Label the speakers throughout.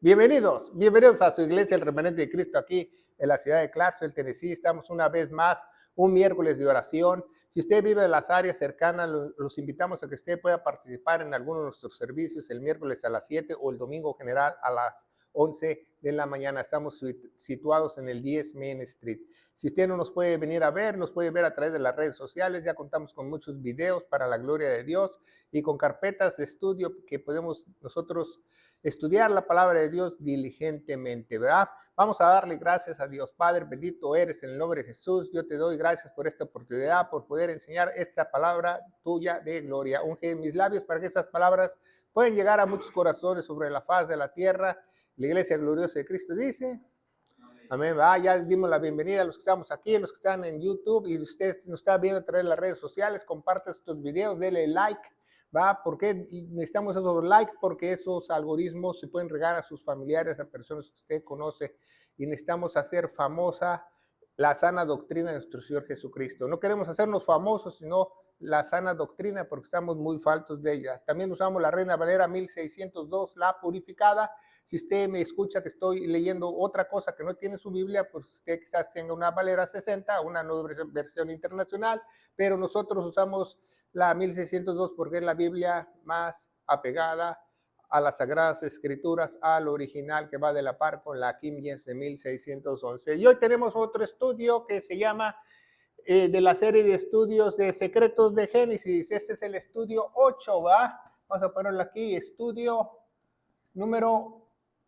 Speaker 1: Bienvenidos a su iglesia, el Remanente de Cristo, aquí en la ciudad de Clarksville, Tennessee. Estamos una vez más, un miércoles de oración. Si usted vive en las áreas cercanas, los invitamos a que usted pueda participar en alguno de nuestros servicios el miércoles a las 7 o el domingo general a las 11 de la mañana. Estamos situados en el 10 Main Street. Si usted no nos puede venir a ver, nos puede ver a través de las redes sociales. Ya contamos con muchos videos para la gloria de Dios y con carpetas de estudio que podemos nosotros estudiar la palabra de Dios diligentemente, ¿verdad? Vamos a darle gracias a Dios. Padre, bendito eres en el nombre de Jesús. Yo te doy gracias por esta oportunidad, por poder enseñar esta palabra tuya de gloria. Unge mis labios para que estas palabras puedan llegar a muchos corazones sobre la faz de la tierra. La iglesia gloriosa de Cristo dice... Amén. Ya dimos la bienvenida a los que estamos aquí, a los que están en YouTube y usted nos está viendo a través de las redes sociales. Comparte estos videos, dele like. ¿Por qué necesitamos esos likes? Porque esos algoritmos se pueden regar a sus familiares, a personas que usted conoce, y necesitamos hacer famosa la sana doctrina de nuestro Señor Jesucristo. No queremos hacernos famosos, sino la sana doctrina, porque estamos muy faltos de ella. También usamos la Reina Valera 1602, la purificada. Si usted me escucha que estoy leyendo otra cosa que no tiene su Biblia, pues usted quizás tenga una Valera 60, una nueva versión internacional, pero nosotros usamos la 1602 porque es la Biblia más apegada a las Sagradas Escrituras, al original, que va de la par con la King James de 1611. Y hoy tenemos otro estudio que se llama de la serie de estudios de secretos de Génesis. Este es el estudio 8, ¿va? Vamos a ponerlo aquí, estudio número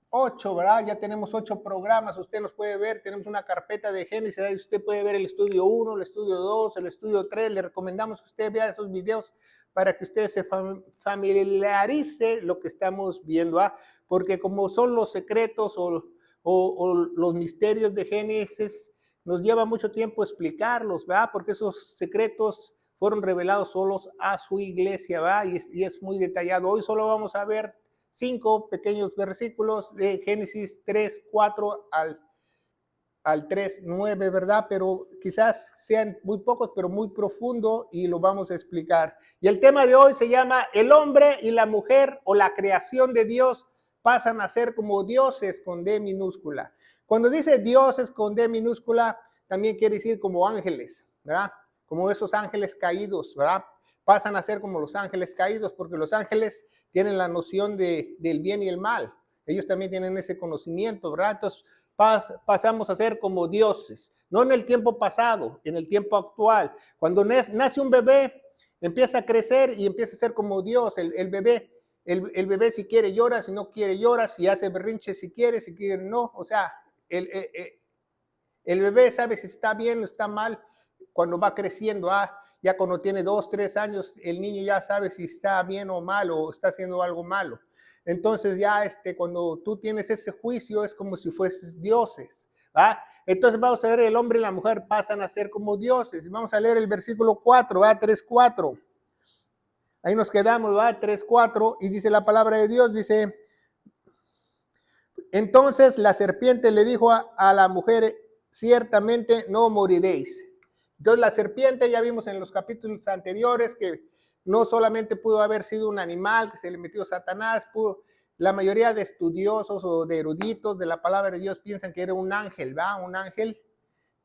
Speaker 1: 8, ¿verdad? Ya tenemos 8 programas, usted nos puede ver, tenemos una carpeta de Génesis, ahí usted puede ver el estudio 1, el estudio 2, el estudio 3, le recomendamos que usted vea esos videos para que usted se familiarice lo que estamos viendo, ¿ah? Porque como son los secretos o los misterios de Génesis, nos lleva mucho tiempo explicarlos, ¿verdad? Porque esos secretos fueron revelados solos a su iglesia, ¿verdad? Y es muy detallado. Hoy solo vamos a ver 5 pequeños versículos de Génesis 3, 4 al 3, 9, ¿verdad? Pero quizás sean muy pocos, pero muy profundo y lo vamos a explicar. Y el tema de hoy se llama el hombre y la mujer o la creación de Dios pasan a ser como dioses con D minúscula. Cuando dice dioses con D minúscula, también quiere decir como ángeles, ¿verdad? Como esos ángeles caídos, ¿verdad? Pasan a ser como los ángeles caídos, porque los ángeles tienen la noción del bien y el mal. Ellos también tienen ese conocimiento, ¿verdad? Entonces pasamos a ser como dioses, no en el tiempo pasado, en el tiempo actual. Cuando nace un bebé, empieza a crecer y empieza a ser como Dios, el bebé. El bebé si quiere llora, si no quiere llora, si hace berrinche si quiere no. O sea, el bebé sabe si está bien o está mal cuando va creciendo. Ya cuando tiene 2, 3 años, el niño ya sabe si está bien o mal o está haciendo algo malo. Entonces ya cuando tú tienes ese juicio es como si fueses dioses. Entonces vamos a ver, el hombre y la mujer pasan a ser como dioses. Vamos a leer el versículo 4, 3, 4. Ahí nos quedamos, 3, 4, y dice la palabra de Dios, dice, entonces la serpiente le dijo a la mujer, ciertamente no moriréis. Entonces la serpiente, ya vimos en los capítulos anteriores que no solamente pudo haber sido un animal que se le metió Satanás, la mayoría de estudiosos o de eruditos de la palabra de Dios piensan que era un ángel, un ángel,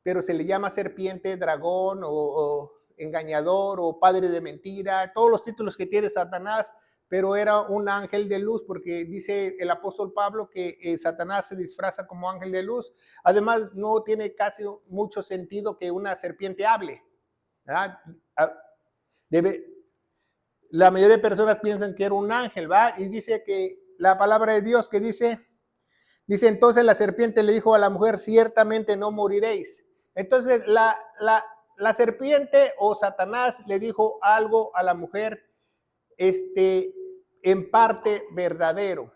Speaker 1: pero se le llama serpiente, dragón o engañador o padre de mentira, todos los títulos que tiene Satanás, pero era un ángel de luz, porque dice el apóstol Pablo que Satanás se disfraza como ángel de luz. Además, no tiene casi mucho sentido que una serpiente hable, ¿verdad? La mayoría de personas piensan que era un ángel, ¿verdad? Y dice que la palabra de Dios que dice entonces la serpiente le dijo a la mujer, ciertamente no moriréis. Entonces la serpiente o Satanás le dijo algo a la mujer, en parte verdadero,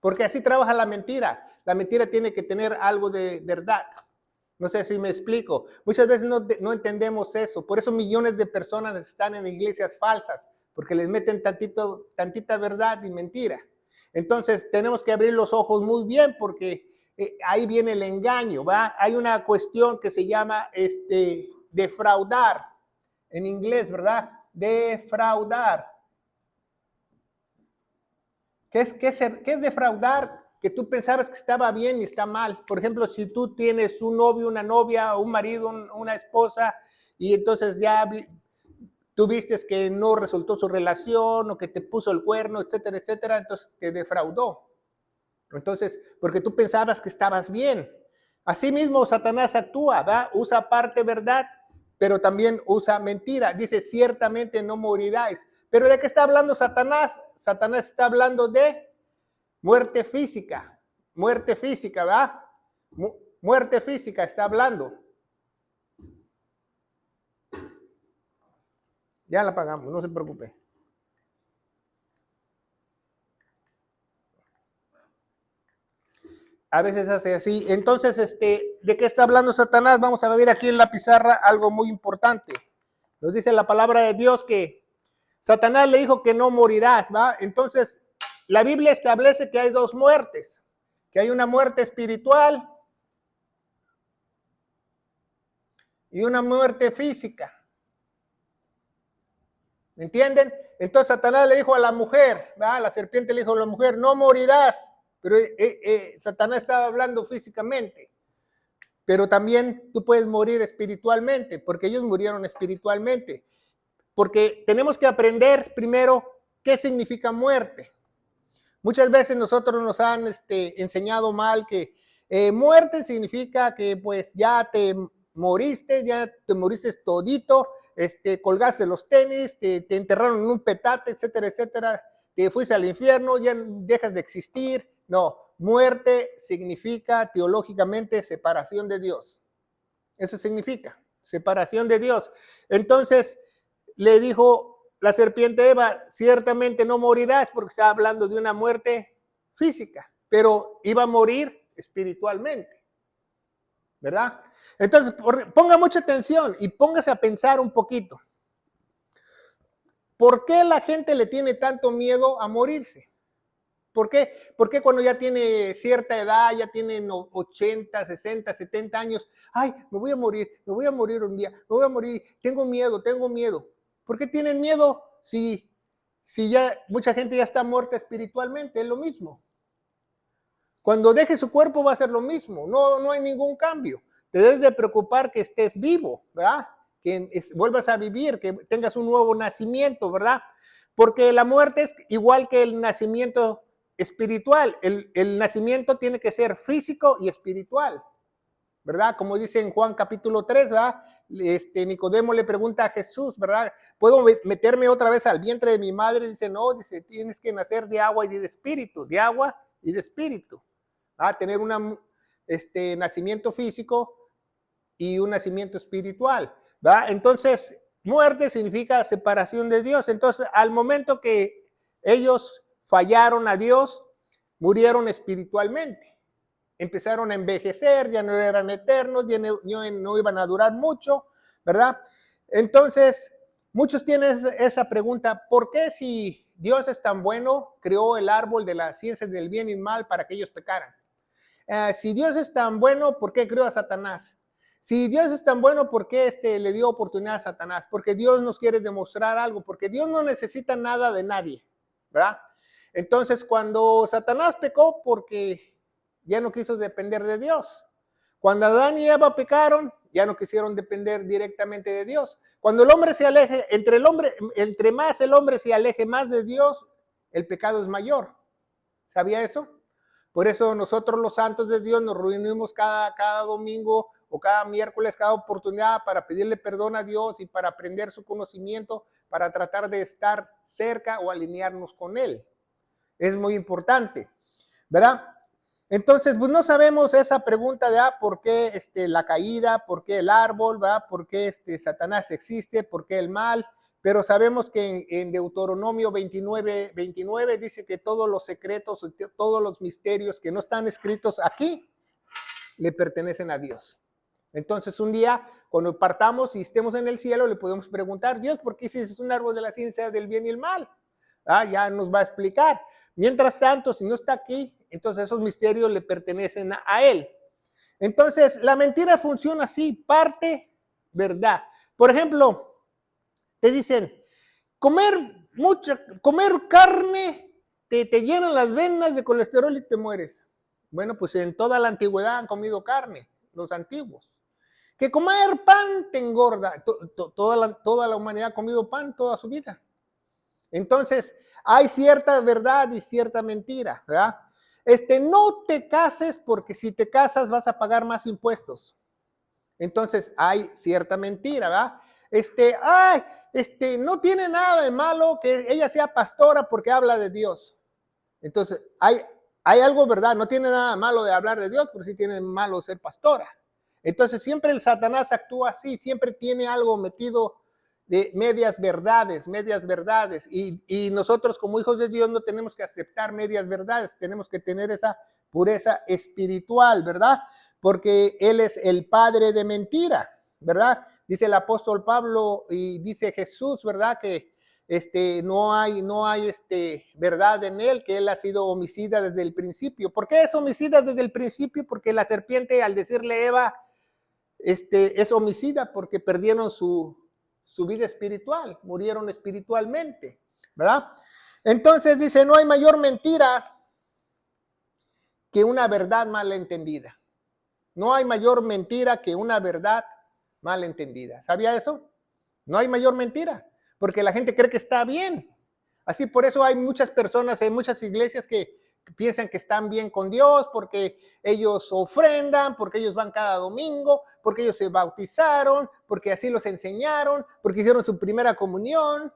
Speaker 1: porque así trabaja la mentira. La mentira tiene que tener algo de verdad. No sé si me explico. Muchas veces no entendemos eso. Por eso millones de personas están en iglesias falsas, porque les meten tantita verdad y mentira. Entonces tenemos que abrir los ojos muy bien, porque ahí viene el engaño, ¿va? Hay una cuestión que se llama defraudar, en inglés, ¿verdad? Defraudar. ¿Qué es defraudar? que tú pensabas que estaba bien y está mal. Por ejemplo, si tú tienes un novio, una novia, un marido, una esposa, y entonces ya tú viste que no resultó su relación o que te puso el cuerno, etcétera, etcétera, entonces te defraudó. Entonces, porque tú pensabas que estabas bien. Asimismo, Satanás actúa, ¿va? Usa parte verdad, pero también usa mentira. Dice, ciertamente no moriráis. ¿Pero de qué está hablando Satanás? Satanás está hablando de muerte física. Muerte física, ¿va? Muerte física está hablando. Ya la pagamos, no se preocupe. A veces hace así. Entonces, ¿de qué está hablando Satanás? Vamos a ver aquí en la pizarra algo muy importante. Nos dice la palabra de Dios que Satanás le dijo que no morirás, ¿va? Entonces, la Biblia establece que hay dos muertes, que hay una muerte espiritual y una muerte física. ¿Me entienden? Entonces Satanás le dijo a la mujer, ¿va? La serpiente le dijo a la mujer, no morirás. Pero Satanás estaba hablando físicamente. Pero también tú puedes morir espiritualmente, porque ellos murieron espiritualmente. Porque tenemos que aprender primero qué significa muerte. Muchas veces nosotros nos han enseñado mal que muerte significa que pues ya te moriste todito, colgaste los tenis, te enterraron en un petate, etcétera, etcétera, te fuiste al infierno, ya dejas de existir. No, muerte significa teológicamente separación de Dios. Eso significa separación de Dios. Entonces le dijo la serpiente Eva, ciertamente no morirás, porque está hablando de una muerte física, pero iba a morir espiritualmente, ¿verdad? Entonces, ponga mucha atención y póngase a pensar un poquito. ¿Por qué la gente le tiene tanto miedo a morirse? ¿Por qué? Porque cuando ya tiene cierta edad, ya tienen 80, 60, 70 años, ay, me voy a morir un día, me voy a morir, tengo miedo. ¿Por qué tienen miedo si ya mucha gente ya está muerta espiritualmente? Es lo mismo. Cuando deje su cuerpo va a ser lo mismo, no hay ningún cambio. Te debes de preocupar que estés vivo, ¿verdad? Que vuelvas a vivir, que tengas un nuevo nacimiento, ¿verdad? Porque la muerte es igual que el nacimiento espiritual. El nacimiento tiene que ser físico y espiritual, ¿verdad? Como dice en Juan capítulo 3, ¿verdad? Nicodemo le pregunta a Jesús, ¿verdad? ¿Puedo meterme otra vez al vientre de mi madre? Dice, no, dice, tienes que nacer de agua y de espíritu, de agua y de espíritu. Tener un nacimiento físico y un nacimiento espiritual, ¿verdad? Entonces, muerte significa separación de Dios. Entonces, al momento que ellos fallaron a Dios, murieron espiritualmente. Empezaron a envejecer, ya no eran eternos, ya no iban a durar mucho, ¿verdad? Entonces, muchos tienen esa pregunta, ¿por qué si Dios es tan bueno, creó el árbol de la ciencia del bien y mal para que ellos pecaran? Si Dios es tan bueno, ¿por qué creó a Satanás? Si Dios es tan bueno, ¿por qué le dio oportunidad a Satanás? Porque Dios nos quiere demostrar algo, porque Dios no necesita nada de nadie, ¿verdad? Entonces, cuando Satanás pecó, porque ya no quiso depender de Dios. Cuando Adán y Eva pecaron, ya no quisieron depender directamente de Dios. Cuando el hombre se aleje, entre más el hombre se aleje más de Dios, el pecado es mayor. ¿Sabía eso? Por eso nosotros los santos de Dios nos reunimos cada domingo o cada miércoles, cada oportunidad para pedirle perdón a Dios y para aprender su conocimiento, para tratar de estar cerca o alinearnos con Él. Es muy importante, ¿verdad? Entonces, pues no sabemos esa pregunta de por qué la caída, por qué el árbol, ¿verdad? Por qué Satanás existe, por qué el mal, pero sabemos que en Deuteronomio 29 dice que todos los secretos, todos los misterios que no están escritos aquí, le pertenecen a Dios. Entonces, un día, cuando partamos y estemos en el cielo, le podemos preguntar, Dios, ¿por qué hiciste un árbol de la ciencia del bien y el mal? Ya nos va a explicar. Mientras tanto, si no está aquí, entonces esos misterios le pertenecen a Él. Entonces, la mentira funciona así, parte, verdad. Por ejemplo, te dicen, comer carne te llenan las venas de colesterol y te mueres. Bueno, pues en toda la antigüedad han comido carne, los antiguos. Que comer pan te engorda. Toda la humanidad ha comido pan toda su vida. Entonces, hay cierta verdad y cierta mentira, ¿verdad? No te cases porque si te casas vas a pagar más impuestos. Entonces, hay cierta mentira, ¿verdad? No tiene nada de malo que ella sea pastora porque habla de Dios. Entonces, hay algo, ¿verdad? No tiene nada malo de hablar de Dios, pero sí tiene malo ser pastora. Entonces, siempre el Satanás actúa así, siempre tiene algo metido de medias verdades. Y nosotros como hijos de Dios no tenemos que aceptar medias verdades, tenemos que tener esa pureza espiritual, ¿verdad? Porque Él es el padre de mentira, ¿verdad? Dice el apóstol Pablo y dice Jesús, ¿verdad? Que no hay verdad en él, que él ha sido homicida desde el principio. ¿Por qué es homicida desde el principio? Porque la serpiente al decirle Eva, es homicida porque perdieron su vida espiritual, murieron espiritualmente, ¿verdad? Entonces dice, no hay mayor mentira que una verdad mal entendida. No hay mayor mentira que una verdad mal entendida. ¿Sabía eso? No hay mayor mentira, porque la gente cree que está bien. Así por eso hay muchas personas en muchas iglesias que piensan que están bien con Dios, porque ellos ofrendan, porque ellos van cada domingo, porque ellos se bautizaron, porque así los enseñaron, porque hicieron su primera comunión.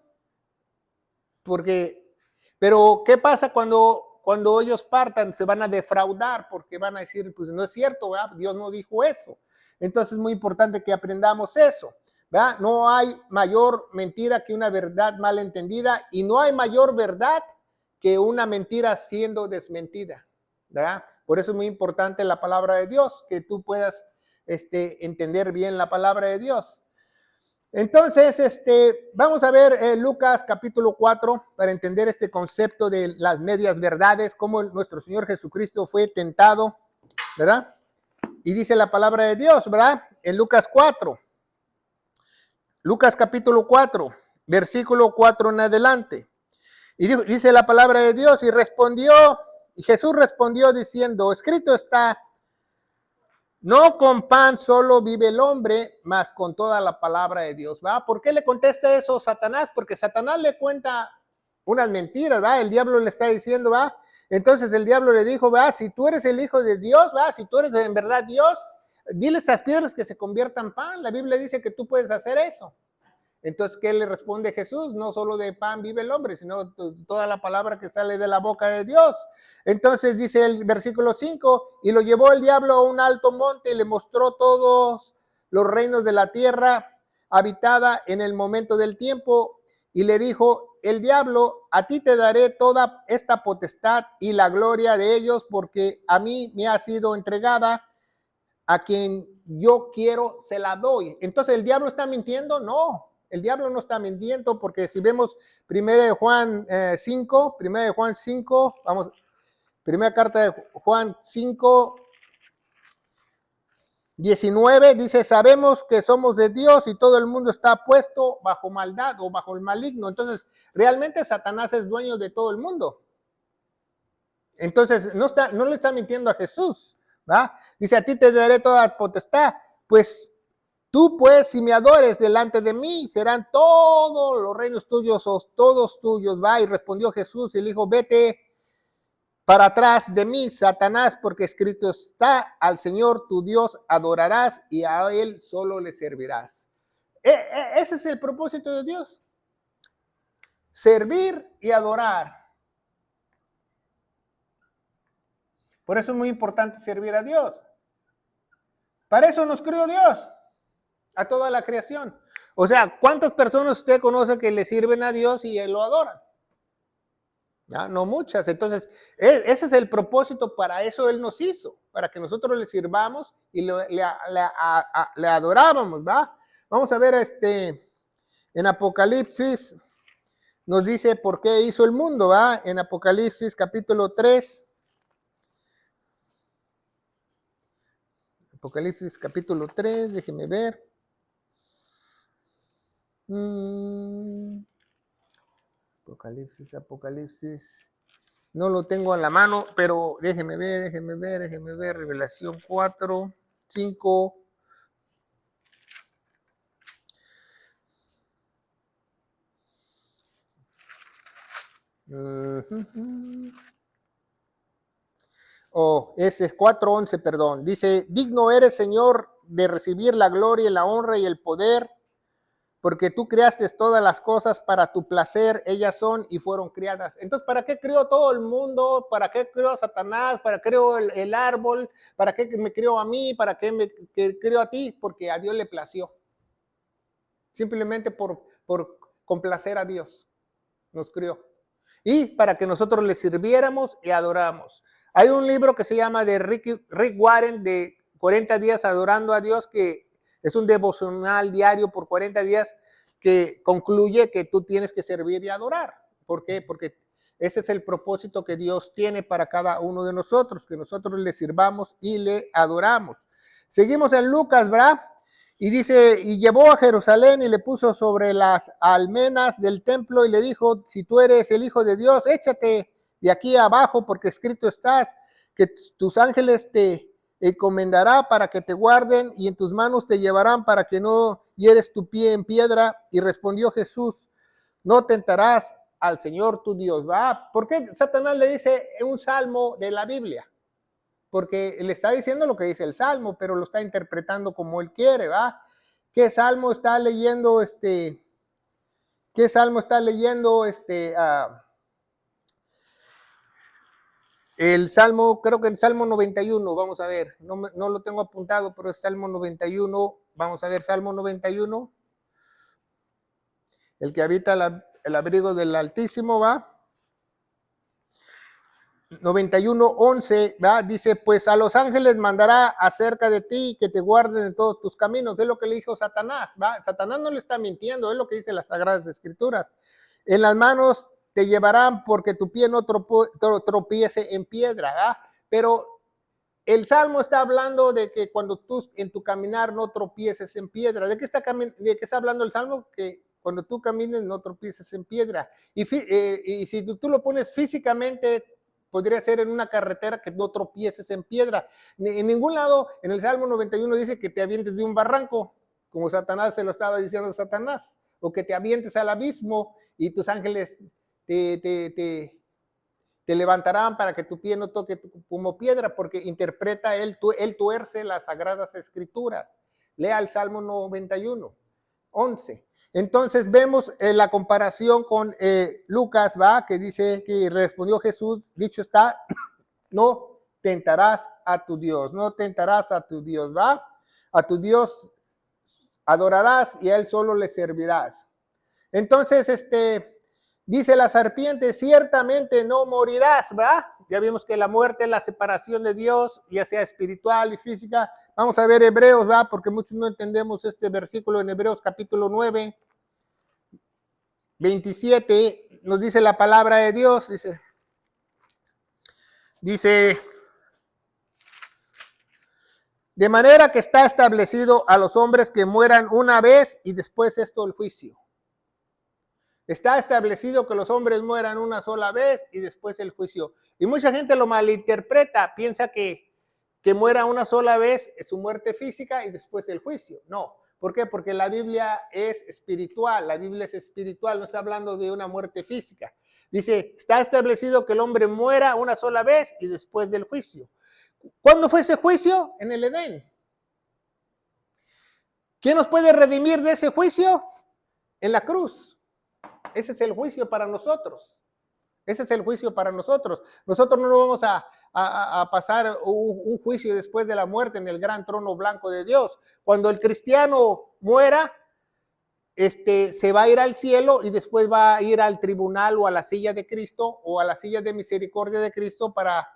Speaker 1: Pero ¿qué pasa cuando ellos partan? Se van a defraudar porque van a decir, pues no es cierto, ¿verdad? Dios no dijo eso. Entonces es muy importante que aprendamos eso, ¿verdad? No hay mayor mentira que una verdad mal entendida y no hay mayor verdad que una mentira siendo desmentida, ¿verdad? Por eso es muy importante la palabra de Dios, que tú puedas entender bien la palabra de Dios. Entonces, vamos a ver Lucas capítulo 4 para entender este concepto de las medias verdades, cómo nuestro Señor Jesucristo fue tentado, ¿verdad? Y dice la palabra de Dios, ¿verdad? En Lucas 4, Lucas capítulo 4, versículo 4 en adelante. Y dice la palabra de Dios, y Jesús respondió diciendo, escrito está, no con pan solo vive el hombre, mas con toda la palabra de Dios, ¿va? ¿Por qué le contesta eso Satanás? Porque Satanás le cuenta unas mentiras, ¿va? El diablo le está diciendo, ¿va? Entonces el diablo le dijo, ¿va? Si tú eres el hijo de Dios, ¿va? Si tú eres en verdad Dios, dile a estas piedras que se conviertan en pan. La Biblia dice que tú puedes hacer eso. Entonces, ¿qué le responde Jesús? No solo de pan vive el hombre, sino toda la palabra que sale de la boca de Dios. Entonces dice el versículo 5, y lo llevó el diablo a un alto monte y le mostró todos los reinos de la tierra habitada en el momento del tiempo, y le dijo, el diablo, a ti te daré toda esta potestad y la gloria de ellos, porque a mí me ha sido entregada, a quien yo quiero se la doy. Entonces, ¿el diablo está mintiendo? No. El diablo no está mintiendo, porque si vemos 1 Juan 5, vamos, primera carta de Juan 5, 19, dice, sabemos que somos de Dios y todo el mundo está puesto bajo maldad o bajo el maligno. Entonces, realmente Satanás es dueño de todo el mundo. Entonces, no le está mintiendo a Jesús, ¿va? Dice, a ti te daré toda potestad, pues tú pues, si me adores delante de mí, serán todos los reinos tuyos o todos tuyos, va. Y respondió Jesús y le dijo, vete para atrás de mí, Satanás, porque escrito está, al Señor tu Dios adorarás y a Él solo le servirás. Ese es el propósito de Dios. Servir y adorar. Por eso es muy importante servir a Dios. Para eso nos creó Dios. A toda la creación. O sea, ¿cuántas personas usted conoce que le sirven a Dios y Él lo adoran? ¿Ya? No muchas. Entonces, ese es el propósito, para eso Él nos hizo, para que nosotros le sirvamos y le adorábamos, ¿va? Vamos a ver en Apocalipsis, nos dice por qué hizo el mundo, ¿va? En Apocalipsis capítulo 3. Apocalipsis capítulo 3, déjeme ver. Apocalipsis. No lo tengo en la mano, pero déjeme ver, Revelación 4, 5. Oh, ese es 4:11, perdón. Dice, digno eres, Señor, de recibir la gloria, la honra y el poder, porque tú creaste todas las cosas para tu placer, ellas son y fueron criadas. Entonces, ¿para qué creó todo el mundo? ¿Para qué creó Satanás? ¿Para qué creó el árbol? ¿Para qué me creó a mí? ¿Para qué me creó a ti? Porque a Dios le plació. Simplemente por complacer a Dios nos creó. Y para que nosotros le sirviéramos y adoramos. Hay un libro que se llama de Rick Warren, de 40 días adorando a Dios, que es un devocional diario por 40 días que concluye que tú tienes que servir y adorar. ¿Por qué? Porque ese es el propósito que Dios tiene para cada uno de nosotros, que nosotros le sirvamos y le adoramos. Seguimos en Lucas, ¿verdad? Y dice, y llevó a Jerusalén y le puso sobre las almenas del templo y le dijo, si tú eres el Hijo de Dios, échate de aquí abajo, porque escrito estás, que tus ángeles te encomendará para que te guarden y en tus manos te llevarán para que no hieres tu pie en piedra. Y respondió Jesús, no tentarás al Señor tu Dios. ¿Va? ¿Por qué Satanás le dice en un salmo de la Biblia? Porque le está diciendo lo que dice el Salmo, pero lo está interpretando como él quiere, ¿va? ¿Qué Salmo está leyendo ¿Qué Salmo está leyendo el Salmo, creo que el Salmo 91, vamos a ver, no lo tengo apuntado, pero es Salmo 91, vamos a ver, Salmo 91, el que habita el abrigo del Altísimo, ¿va? 91:11, ¿va? Dice, pues a los ángeles mandará acerca de ti que te guarden en todos tus caminos. Es lo que le dijo Satanás, ¿va? Satanás no le está mintiendo, es lo que dice las Sagradas Escrituras. En las manos te llevarán porque tu pie no tropiece en piedra, ¿va? Pero el Salmo está hablando de que cuando tú en tu caminar no tropieces en piedra. ¿De qué está hablando el Salmo? Que cuando tú camines no tropieces en piedra. Y si tú lo pones físicamente, podría ser en una carretera que no tropieces en piedra. En ningún lado, en el Salmo 91 dice que te avientes de un barranco, como Satanás se lo estaba diciendo a Satanás, o que te avientes al abismo y tus ángeles te levantarán para que tu pie no toque como piedra, porque interpreta él tuerce las Sagradas Escrituras. Lea el Salmo 91:11. Entonces vemos la comparación con Lucas, ¿va? Que dice que respondió Jesús, dicho está, no tentarás a tu Dios, no tentarás a tu Dios, ¿va? A tu Dios adorarás y a él solo le servirás. Entonces, dice la serpiente, ciertamente no morirás, ¿verdad? Ya vimos que la muerte es la separación de Dios, ya sea espiritual y física. Vamos a ver Hebreos, ¿verdad? Porque muchos no entendemos este versículo en Hebreos capítulo 9, 27, nos dice la palabra de Dios, dice, de manera que está establecido a los hombres que mueran una vez y después esto el juicio. Está establecido que los hombres mueran una sola vez y después el juicio. Y mucha gente lo malinterpreta, piensa que muera una sola vez es su muerte física y después el juicio. No. ¿Por qué? Porque la Biblia es espiritual, no está hablando de una muerte física. Dice, está establecido que el hombre muera una sola vez y después del juicio. ¿Cuándo fue ese juicio? En el Edén. ¿Quién nos puede redimir de ese juicio? En la cruz. Ese es el juicio para nosotros. Ese es el juicio para nosotros. Nosotros no vamos a pasar un juicio después de la muerte en el gran trono blanco de Dios. Cuando el cristiano muera, se va a ir al cielo y después va a ir al tribunal o a la silla de Cristo o a la silla de misericordia de Cristo para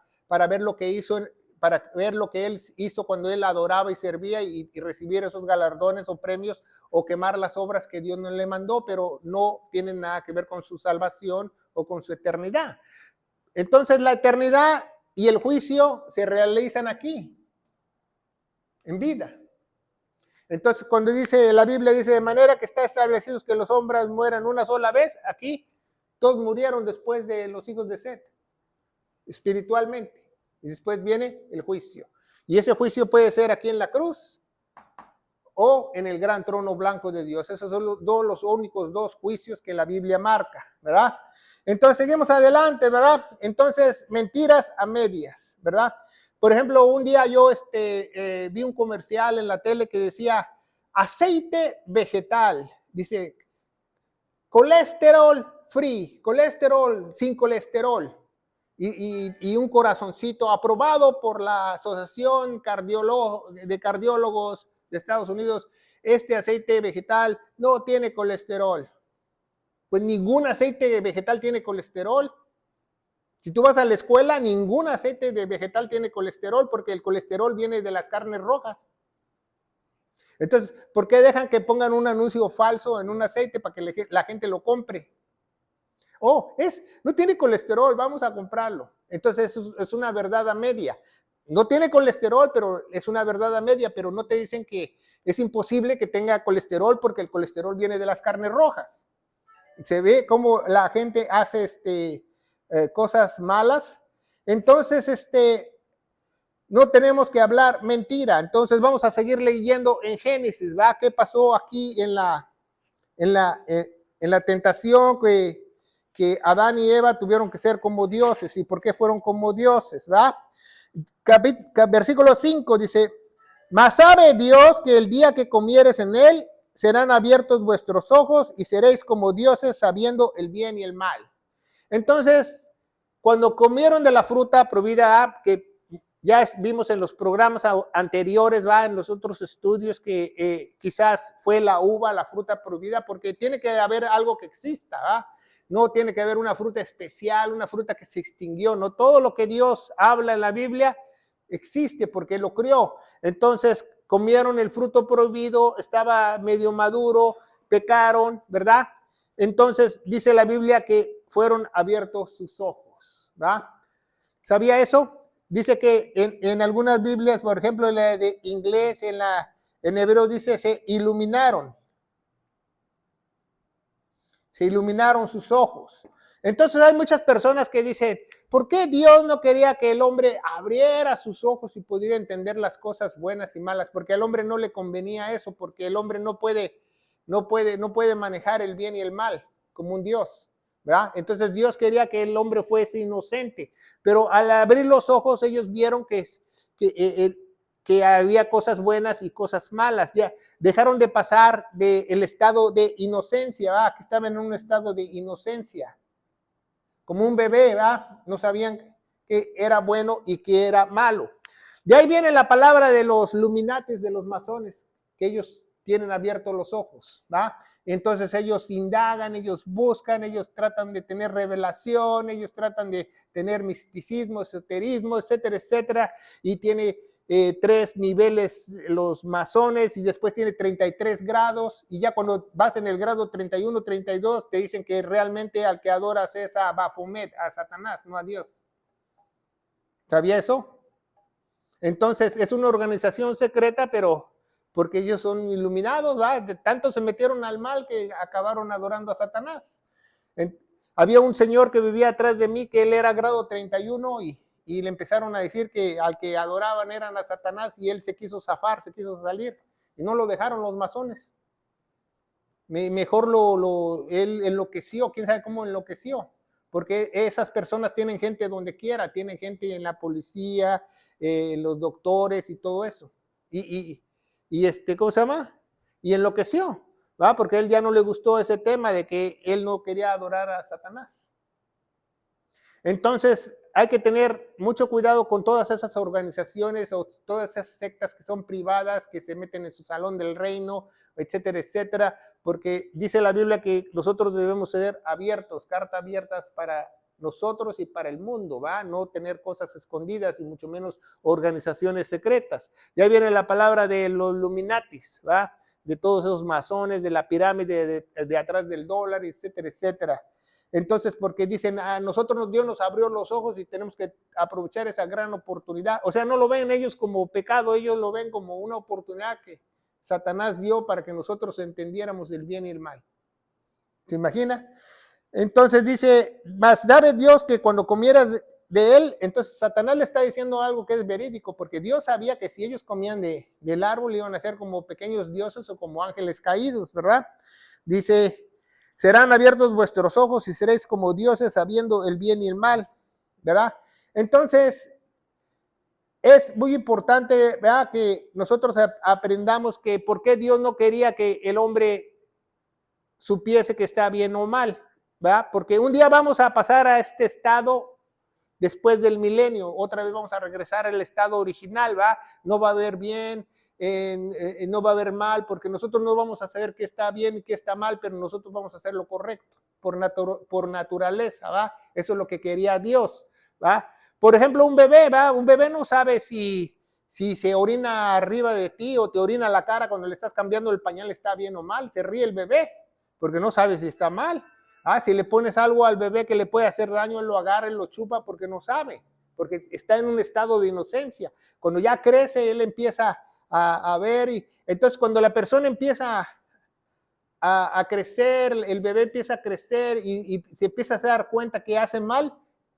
Speaker 1: ver lo que hizo, para ver lo que él hizo cuando él adoraba y servía y recibir esos galardones o premios o quemar las obras que Dios no le mandó, pero no tienen nada que ver con su salvación o con su eternidad. Entonces la eternidad y el juicio se realizan aquí, en vida. Entonces cuando dice, la Biblia dice, de manera que está establecido que los hombres mueran una sola vez, aquí todos murieron después de los hijos de Set. espiritualmente. Y después viene el juicio. Y ese juicio puede ser aquí en la cruz o en el gran trono blanco de Dios. Esos son los únicos dos juicios que la Biblia marca, ¿verdad? Entonces, seguimos adelante, ¿verdad? Entonces, mentiras a medias, ¿verdad? Por ejemplo, un día yo vi un comercial en la tele que decía aceite vegetal. Dice, colesterol free, colesterol sin colesterol. Y un corazoncito aprobado por la Asociación de Cardiólogos de Estados Unidos. Este aceite vegetal no tiene colesterol. Pues ningún aceite vegetal tiene colesterol. Si tú vas a la escuela, ningún aceite de vegetal tiene colesterol porque el colesterol viene de las carnes rojas. Entonces, ¿por qué dejan que pongan un anuncio falso en un aceite para que la gente lo compre? Oh, no tiene colesterol, vamos a comprarlo. Entonces, es una verdad a media. No tiene colesterol, pero es una verdad a media, pero no te dicen que es imposible que tenga colesterol porque el colesterol viene de las carnes rojas. Se ve cómo la gente hace cosas malas. Entonces, no tenemos que hablar mentira. Entonces, vamos a seguir leyendo en Génesis, ¿va? ¿Qué pasó aquí en la tentación que Adán y Eva tuvieron que ser como dioses? ¿Y por qué fueron como dioses? ¿Va? Versículo 5 dice, mas sabe Dios que el día que comieres en él, serán abiertos vuestros ojos y seréis como dioses sabiendo el bien y el mal. Entonces, cuando comieron de la fruta prohibida, que ya vimos en los programas anteriores, va, en los otros estudios que quizás fue la uva, la fruta prohibida, porque tiene que haber algo que exista, ¿va? No tiene que haber una fruta especial, una fruta que se extinguió, no todo lo que Dios habla en la Biblia existe porque lo creó. Entonces, comieron el fruto prohibido, estaba medio maduro, pecaron, ¿verdad? Entonces, dice la Biblia que fueron abiertos sus ojos, ¿va? ¿Sabía eso? Dice que en algunas Biblias, por ejemplo, en la de inglés, en hebreo dice se iluminaron sus ojos. Entonces hay muchas personas que dicen, ¿por qué Dios no quería que el hombre abriera sus ojos y pudiera entender las cosas buenas y malas? Porque al hombre no le convenía eso, porque el hombre no puede manejar el bien y el mal como un Dios, ¿verdad? Entonces Dios quería que el hombre fuese inocente, pero al abrir los ojos ellos vieron que había cosas buenas y cosas malas. Ya dejaron de pasar del estado de inocencia, que estaban en un estado de inocencia. Como un bebé, no sabían qué era bueno y qué era malo. De ahí viene la palabra de los luminates, de los masones, que ellos tienen abiertos los ojos, ¿va? Entonces ellos indagan, ellos buscan, ellos tratan de tener revelación, ellos tratan de tener misticismo, esoterismo, etcétera, etcétera, y tiene 3 niveles los masones y después tiene 33 grados y ya cuando vas en el grado 31, 32 te dicen que realmente al que adoras es a Baphomet, a Satanás, no a Dios. ¿Sabía eso? Entonces es una organización secreta, pero porque ellos son iluminados, ¿va? De tanto se metieron al mal que acabaron adorando a Satanás. Había un señor que vivía atrás de mí que él era grado 31 y le empezaron a decir que al que adoraban eran a Satanás y él se quiso zafar, se quiso salir y no lo dejaron los masones. Mejor él enloqueció, quién sabe cómo enloqueció, porque esas personas tienen gente donde quiera, tienen gente en la policía, los doctores y todo eso. ¿Cómo se llama? Y enloqueció, ¿va? Porque a él ya no le gustó ese tema de que él no quería adorar a Satanás. Entonces, hay que tener mucho cuidado con todas esas organizaciones o todas esas sectas que son privadas, que se meten en su salón del reino, etcétera, etcétera, porque dice la Biblia que nosotros debemos ser abiertos, cartas abiertas para nosotros y para el mundo, ¿va? No tener cosas escondidas y mucho menos organizaciones secretas. Ya viene la palabra de los Illuminatis, ¿va? De todos esos masones, de la pirámide de atrás del dólar, etcétera, etcétera. Entonces, porque dicen, nosotros Dios nos abrió los ojos y tenemos que aprovechar esa gran oportunidad. O sea, no lo ven ellos como pecado, ellos lo ven como una oportunidad que Satanás dio para que nosotros entendiéramos el bien y el mal. ¿Se imagina? Entonces dice, mas sabe Dios que cuando comieras de él, entonces Satanás le está diciendo algo que es verídico, porque Dios sabía que si ellos comían del árbol iban a ser como pequeños dioses o como ángeles caídos, ¿verdad? Dice, serán abiertos vuestros ojos y seréis como dioses sabiendo el bien y el mal, ¿verdad? Entonces, es muy importante, ¿verdad?, que nosotros aprendamos que por qué Dios no quería que el hombre supiese que está bien o mal, ¿verdad? Porque un día vamos a pasar a este estado después del milenio, otra vez vamos a regresar al estado original, ¿va? No va a haber bien, no va a haber mal, porque nosotros no vamos a saber qué está bien y qué está mal, pero nosotros vamos a hacer lo correcto, por naturaleza, ¿va? Eso es lo que quería Dios, ¿va? Por ejemplo, un bebé, ¿va? Un bebé no sabe si se orina arriba de ti o te orina la cara cuando le estás cambiando el pañal, está bien o mal, se ríe el bebé, porque no sabe si está mal. Si le pones algo al bebé que le puede hacer daño, él lo agarra, él lo chupa porque no sabe, porque está en un estado de inocencia. Cuando ya crece, él empieza a ver, y entonces cuando la persona empieza a crecer, el bebé empieza a crecer y se empieza a dar cuenta que hace mal,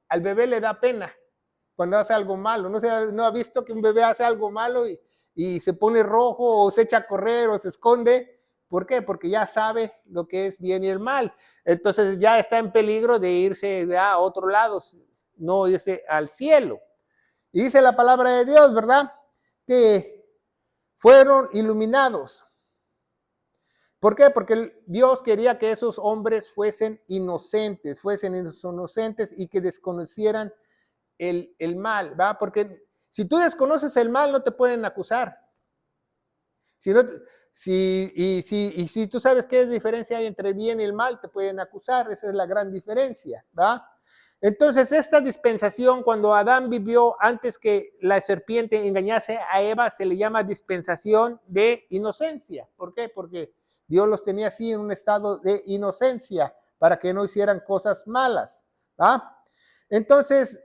Speaker 1: al bebé le da pena cuando hace algo malo. ¿No ha visto que un bebé hace algo malo y se pone rojo o se echa a correr o se esconde? ¿Por qué? Porque ya sabe lo que es bien y el mal. Entonces ya está en peligro de irse a otro lado, no irse al cielo. Y dice la palabra de Dios, ¿verdad?, que fueron iluminados. ¿Por qué? Porque Dios quería que esos hombres fuesen inocentes y que desconocieran el mal, ¿va? Porque si tú desconoces el mal, no te pueden acusar. Si tú sabes qué diferencia hay entre el bien y el mal, te pueden acusar. Esa es la gran diferencia, ¿va? Entonces, esta dispensación, cuando Adán vivió antes que la serpiente engañase a Eva, se le llama dispensación de inocencia. ¿Por qué? Porque Dios los tenía así en un estado de inocencia para que no hicieran cosas malas, ¿va? Entonces,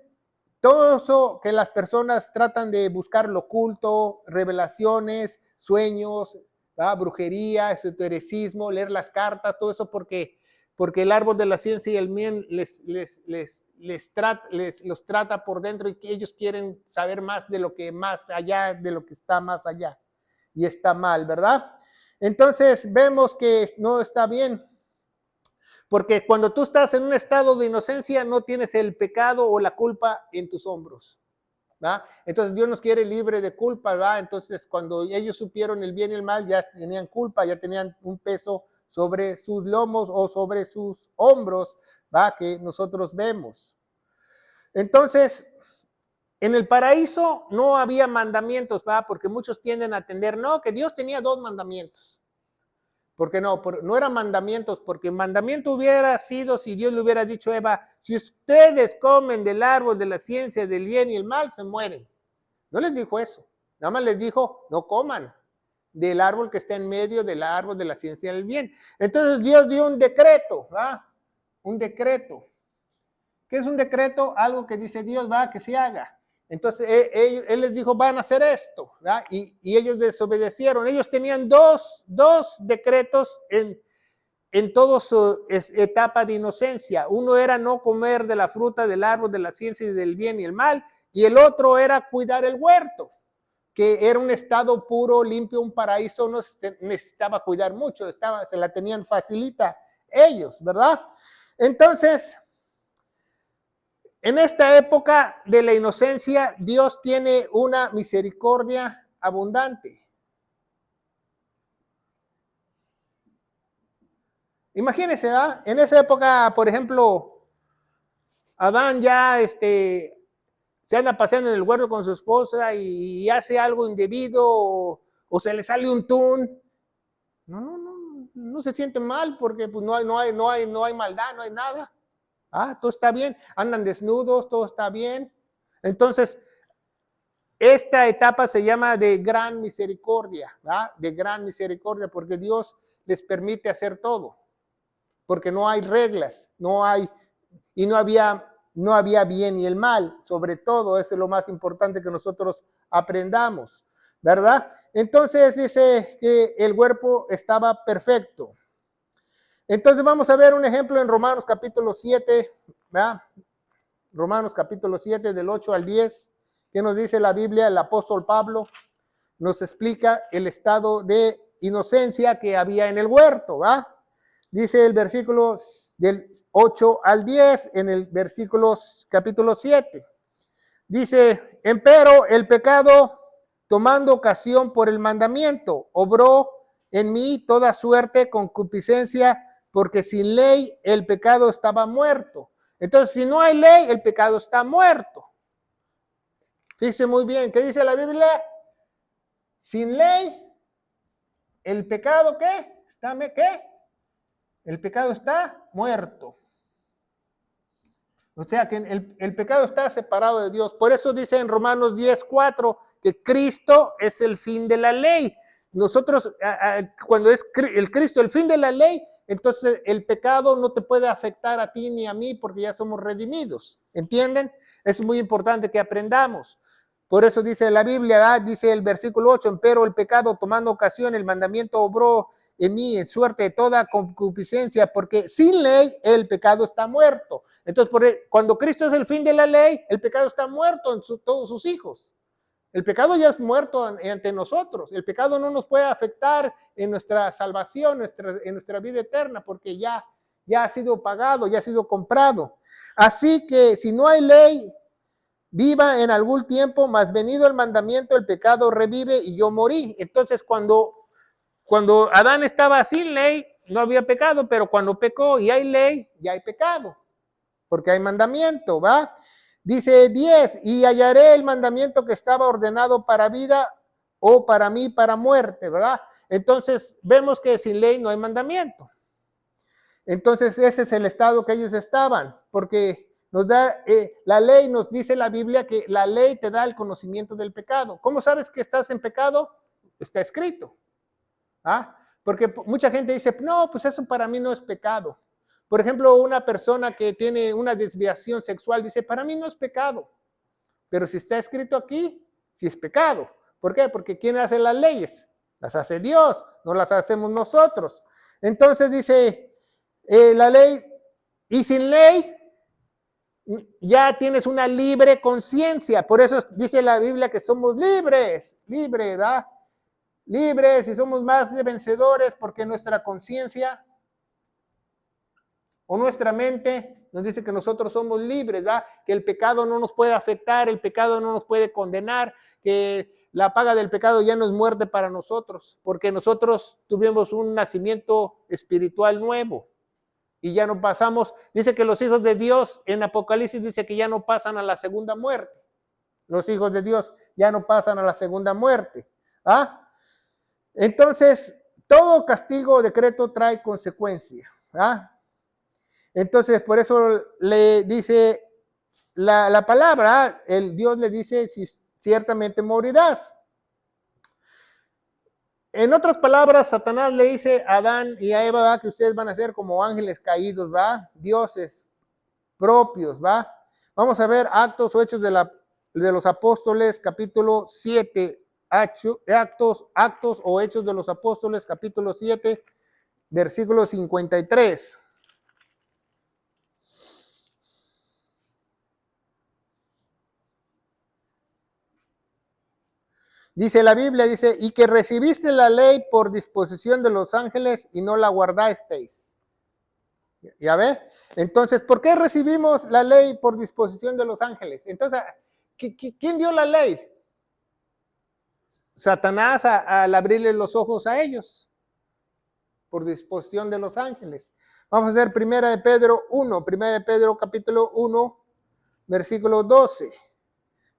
Speaker 1: todo eso que las personas tratan de buscar lo oculto, revelaciones, sueños, ¿verdad?, brujería, esotericismo, leer las cartas, todo eso porque el árbol de la ciencia y el bien los trata por dentro y que ellos quieren saber más de lo que más allá, de lo que está más allá. Y está mal, ¿verdad? Entonces vemos que no está bien. Porque cuando tú estás en un estado de inocencia, no tienes el pecado o la culpa en tus hombros, ¿va? Entonces Dios nos quiere libre de culpa, ¿va? Entonces cuando ellos supieron el bien y el mal, ya tenían culpa, ya tenían un peso sobre sus lomos o sobre sus hombros, ¿va?, que nosotros vemos. Entonces, en el paraíso no había mandamientos, ¿va? Porque muchos tienden a atender, no, que Dios tenía 2 mandamientos. Porque no eran mandamientos, porque mandamiento hubiera sido si Dios le hubiera dicho a Eva, si ustedes comen del árbol de la ciencia del bien y el mal, se mueren. No les dijo eso, nada más les dijo, no coman del árbol que está en medio del árbol de la ciencia del bien. Entonces Dios dio un decreto, ¿va? Un decreto. ¿Qué es un decreto? Algo que dice Dios, ¿va?, que se haga. Entonces él les dijo, van a hacer esto, ¿verdad? Y ellos desobedecieron. Ellos tenían dos decretos en toda su etapa de inocencia. Uno era no comer de la fruta del árbol de la ciencia y del bien y el mal, y el otro era cuidar el huerto, que era un estado puro, limpio, un paraíso, no necesitaba cuidar mucho, se la tenían facilita ellos, ¿verdad? Entonces, en esta época de la inocencia, Dios tiene una misericordia abundante. Imagínense, ¿verdad? En esa época, por ejemplo, Adán ya se anda paseando en el huerto con su esposa y hace algo indebido o se le sale un tun. No se siente mal porque pues, no hay maldad, no hay nada. Todo está bien, andan desnudos, todo está bien. Entonces, esta etapa se llama de gran misericordia, ¿verdad? De gran misericordia, porque Dios les permite hacer todo, porque no hay reglas, no había bien y el mal, sobre todo, eso es lo más importante que nosotros aprendamos, ¿verdad? Entonces dice que el cuerpo estaba perfecto. Entonces vamos a ver un ejemplo en Romanos capítulo 7, ¿verdad? Romanos capítulo 7, del 8 al 10. ¿Qué nos dice la Biblia? El apóstol Pablo nos explica el estado de inocencia que había en el huerto, ¿va? Dice el versículo del 8 al 10 en el versículo capítulo 7. Dice, empero el pecado, tomando ocasión por el mandamiento, obró en mí toda suerte concupiscencia, porque sin ley el pecado estaba muerto. Entonces, si no hay ley, el pecado está muerto. Dice muy bien, ¿qué dice la Biblia? Sin ley, el pecado, ¿qué? ¿Qué? El pecado está muerto. O sea que el pecado está separado de Dios. Por eso dice en Romanos 10:4 que Cristo es el fin de la ley. Nosotros, cuando es el Cristo el fin de la ley, entonces el pecado no te puede afectar a ti ni a mí porque ya somos redimidos. ¿Entienden? Es muy importante que aprendamos. Por eso dice la Biblia, ¿verdad? Dice el versículo 8, empero el pecado tomando ocasión, el mandamiento obró en mí en suerte de toda concupiscencia, porque sin ley el pecado está muerto. Entonces, cuando Cristo es el fin de la ley, el pecado está muerto en todos sus hijos. El pecado ya es muerto ante nosotros. El pecado no nos puede afectar en nuestra salvación, en nuestra vida eterna, porque ya ha sido pagado, ya ha sido comprado. Así que si no hay ley, viva en algún tiempo, mas venido el mandamiento, el pecado revive y yo morí. Entonces, cuando Adán estaba sin ley, no había pecado, pero cuando pecó y hay ley, ya hay pecado, porque hay mandamiento, ¿va? Dice 10, y hallaré el mandamiento que estaba ordenado para vida o para mí para muerte, ¿verdad? Entonces, vemos que sin ley no hay mandamiento. Entonces, ese es el estado que ellos estaban, porque nos da, la ley nos dice la Biblia que la ley te da el conocimiento del pecado. ¿Cómo sabes que estás en pecado? Está escrito. ¿Ah? Porque mucha gente dice, no, pues eso para mí no es pecado. Por ejemplo, una persona que tiene una desviación sexual dice, para mí no es pecado. Pero si está escrito aquí, sí es pecado. ¿Por qué? Porque ¿quién hace las leyes? Las hace Dios, no las hacemos nosotros. Entonces dice la ley, y sin ley ya tienes una libre conciencia. Por eso dice la Biblia que somos libres, ¿verdad? Libres y somos más de vencedores porque nuestra conciencia o nuestra mente nos dice que nosotros somos libres, ¿verdad? Que el pecado no nos puede afectar, el pecado no nos puede condenar, que la paga del pecado ya no es muerte para nosotros, porque nosotros tuvimos un nacimiento espiritual nuevo y ya no pasamos. Dice que los hijos de Dios en Apocalipsis dice que ya no pasan a la segunda muerte. Los hijos de Dios ya no pasan a la segunda muerte. ¿Ah? Entonces, todo castigo o decreto trae consecuencia. ¿Ah? Entonces, por eso le dice la palabra, Dios le dice, si ciertamente morirás. En otras palabras, Satanás le dice a Adán y a Eva, ¿va? Que ustedes van a ser como ángeles caídos, ¿va? Dioses propios, ¿va? Vamos a ver Actos o Hechos de los Apóstoles, capítulo 7. Actos o Hechos de los Apóstoles, capítulo 7, versículo 53. Dice la Biblia, dice, y que recibiste la ley por disposición de los ángeles y no la guardasteis. ¿Ya ve? Entonces, ¿por qué recibimos la ley por disposición de los ángeles? Entonces, ¿quién dio la ley? Satanás al abrirle los ojos a ellos, por disposición de los ángeles. Vamos a ver 1 de Pedro 1, 1 de Pedro capítulo 1, versículo 12.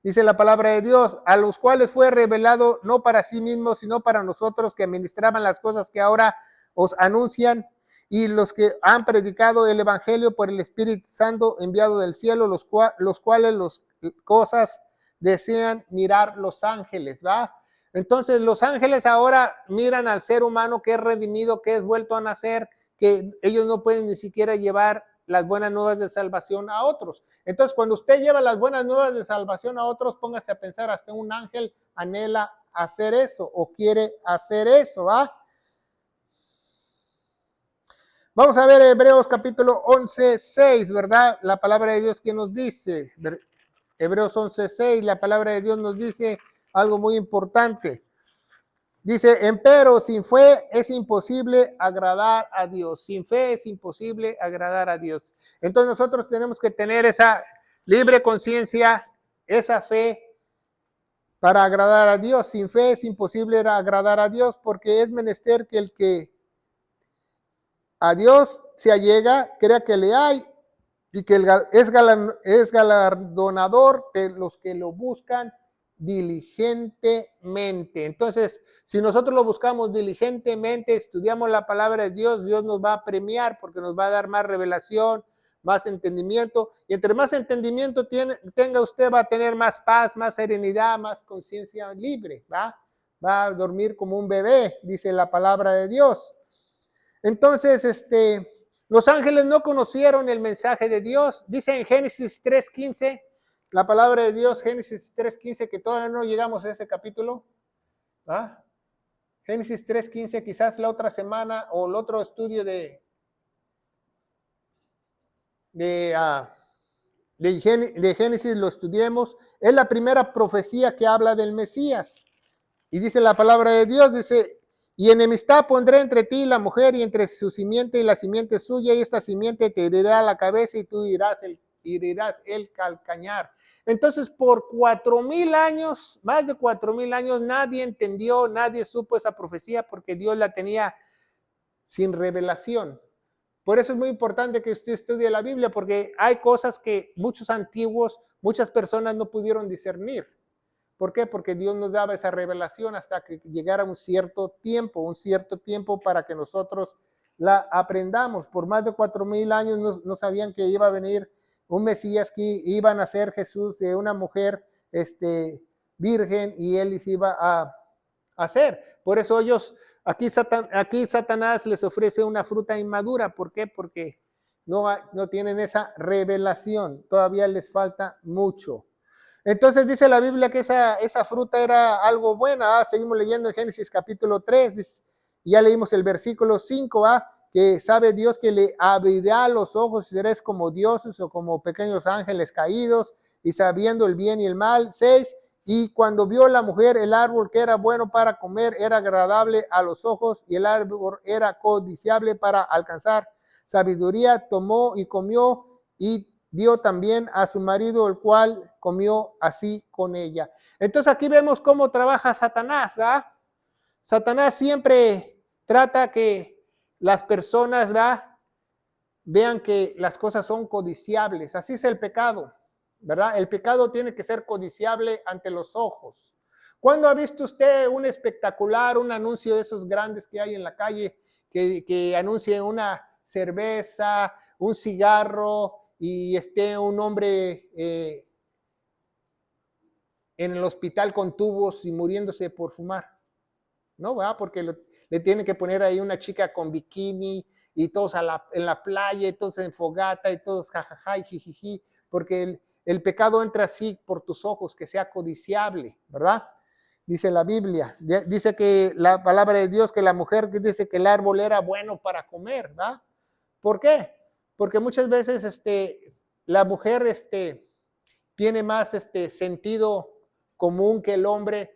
Speaker 1: Dice la palabra de Dios, a los cuales fue revelado no para sí mismos, sino para nosotros que administraban las cosas que ahora os anuncian, y los que han predicado el evangelio por el Espíritu Santo enviado del cielo, los cuales las cosas desean mirar los ángeles, ¿va? Entonces los ángeles ahora miran al ser humano que es redimido, que es vuelto a nacer, que ellos no pueden ni siquiera llevar las buenas nuevas de salvación a otros. Entonces, cuando usted lleva las buenas nuevas de salvación a otros, póngase a pensar, hasta un ángel anhela hacer eso o quiere hacer eso, ¿va? Vamos a ver Hebreos capítulo 11, 6, ¿verdad? La palabra de Dios que nos dice, Hebreos 11, 6, la palabra de Dios nos dice algo muy importante. Dice, empero sin fe es imposible agradar a Dios. Sin fe es imposible agradar a Dios. Entonces nosotros tenemos que tener esa libre conciencia, esa fe para agradar a Dios. Sin fe es imposible agradar a Dios porque es menester que el que a Dios se allega, crea que le hay y que es galardonador de los que lo buscan diligentemente. Entonces, si nosotros lo buscamos diligentemente, estudiamos la palabra de Dios, Dios nos va a premiar porque nos va a dar más revelación, más entendimiento. Y entre más entendimiento tenga usted, va a tener más paz, más serenidad, más conciencia libre, ¿va? Va a dormir como un bebé, dice la palabra de Dios. Entonces, los ángeles no conocieron el mensaje de Dios. Dice en Génesis 3:15, la palabra de Dios, Génesis 3:15, que todavía no llegamos a ese capítulo. ¿Ah? Génesis 3:15, quizás la otra semana o el otro estudio de Génesis lo estudiemos. Es la primera profecía que habla del Mesías. Y dice la palabra de Dios, dice, y enemistad pondré entre ti y la mujer y entre su simiente y la simiente suya, y esta simiente te herirá la cabeza y tú herirás el calcañar. Entonces, por 4,000 años, más de 4,000 años, nadie entendió, nadie supo esa profecía porque Dios la tenía sin revelación. Por eso es muy importante que usted estudie la Biblia, porque hay cosas que muchos antiguos, muchas personas no pudieron discernir. ¿Por qué? Porque Dios nos daba esa revelación hasta que llegara un cierto tiempo para que nosotros la aprendamos. Por más de 4,000 años no sabían que iba a venir un Mesías que iba a nacer Jesús de una mujer virgen y él les iba a hacer. Por eso ellos, aquí Satanás les ofrece una fruta inmadura. ¿Por qué? Porque no tienen esa revelación. Todavía les falta mucho. Entonces dice la Biblia que esa fruta era algo buena. Seguimos leyendo en Génesis capítulo 3, ya leímos el versículo 5, que sabe Dios que le abrirá los ojos y seréis como dioses o como pequeños ángeles caídos y sabiendo el bien y el mal. 6, y cuando vio la mujer el árbol que era bueno para comer, era agradable a los ojos y el árbol era codiciable para alcanzar sabiduría, tomó y comió y dio también a su marido, el cual comió así con ella. Entonces aquí vemos cómo trabaja Satanás, ¿va? Satanás siempre trata que las personas, ¿va?, vean que las cosas son codiciables. Así es el pecado, ¿verdad? El pecado tiene que ser codiciable ante los ojos. ¿Cuándo ha visto usted un espectacular, un anuncio de esos grandes que hay en la calle que anuncie una cerveza, un cigarro, y esté un hombre en el hospital con tubos y muriéndose por fumar? No, ¿verdad? Porque le tienen que poner ahí una chica con bikini y todos en la playa y todos en fogata y todos jajaja y jijiji, porque el pecado entra así por tus ojos, que sea codiciable, ¿verdad? Dice la Biblia, dice que la palabra de Dios, que la mujer dice que el árbol era bueno para comer, ¿verdad? ¿Por qué? Porque muchas veces la mujer tiene más sentido común que el hombre,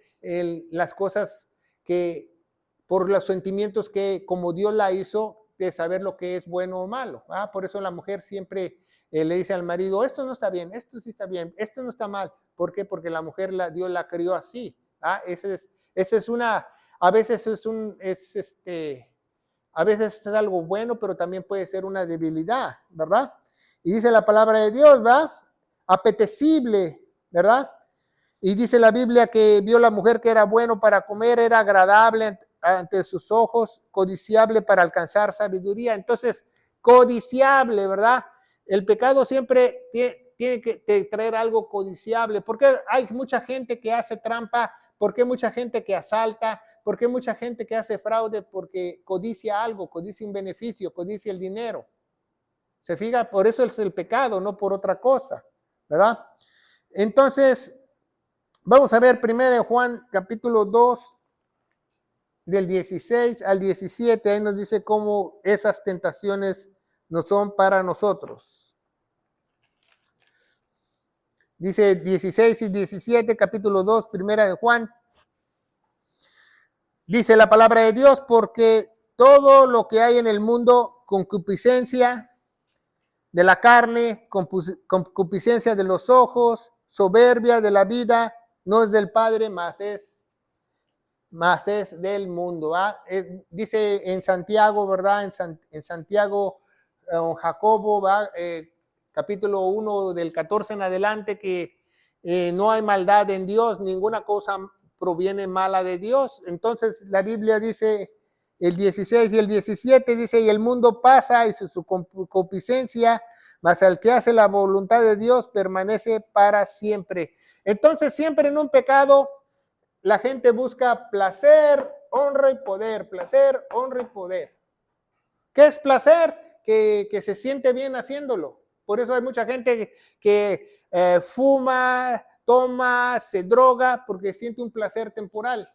Speaker 1: las cosas que por los sentimientos que como Dios la hizo, de saber lo que es bueno o malo. Por eso la mujer siempre le dice al marido, esto no está bien, esto sí está bien, esto no está mal. ¿Por qué? Porque la mujer Dios la crió así. Ese es una, a veces a veces es algo bueno, pero también puede ser una debilidad, ¿verdad? Y dice la palabra de Dios, ¿verdad? Apetecible, ¿verdad? Y dice la Biblia que vio la mujer que era bueno para comer, era agradable ante sus ojos, codiciable para alcanzar sabiduría. Entonces, codiciable, ¿verdad? El pecado siempre tiene que traer algo codiciable. ¿Por qué hay mucha gente que hace trampa? ¿Por qué mucha gente que asalta? ¿Por qué mucha gente que hace fraude? Porque codicia algo, codicia un beneficio, codicia el dinero. ¿Se fija? Por eso es el pecado, no por otra cosa, ¿verdad? Entonces, vamos a ver primero en Juan capítulo 2, del 16 al 17, ahí nos dice cómo esas tentaciones no son para nosotros. Dice 16 y 17, capítulo 2, primera de Juan. Dice la palabra de Dios, porque todo lo que hay en el mundo, concupiscencia de la carne, concupiscencia de los ojos, soberbia de la vida, no es del Padre, más es del mundo. Dice en Santiago, ¿verdad? En Santiago, Jacobo, capítulo 1 del 14 en adelante, que no hay maldad en Dios, ninguna cosa proviene mala de Dios. Entonces la Biblia dice, el 16 y el 17 dice, y el mundo pasa y su concupiscencia, mas al que hace la voluntad de Dios permanece para siempre. Entonces siempre en un pecado la gente busca placer, honra y poder, placer, honra y poder. ¿Qué es placer? Que se siente bien haciéndolo. Por eso hay mucha gente que fuma, toma, se droga porque siente un placer temporal,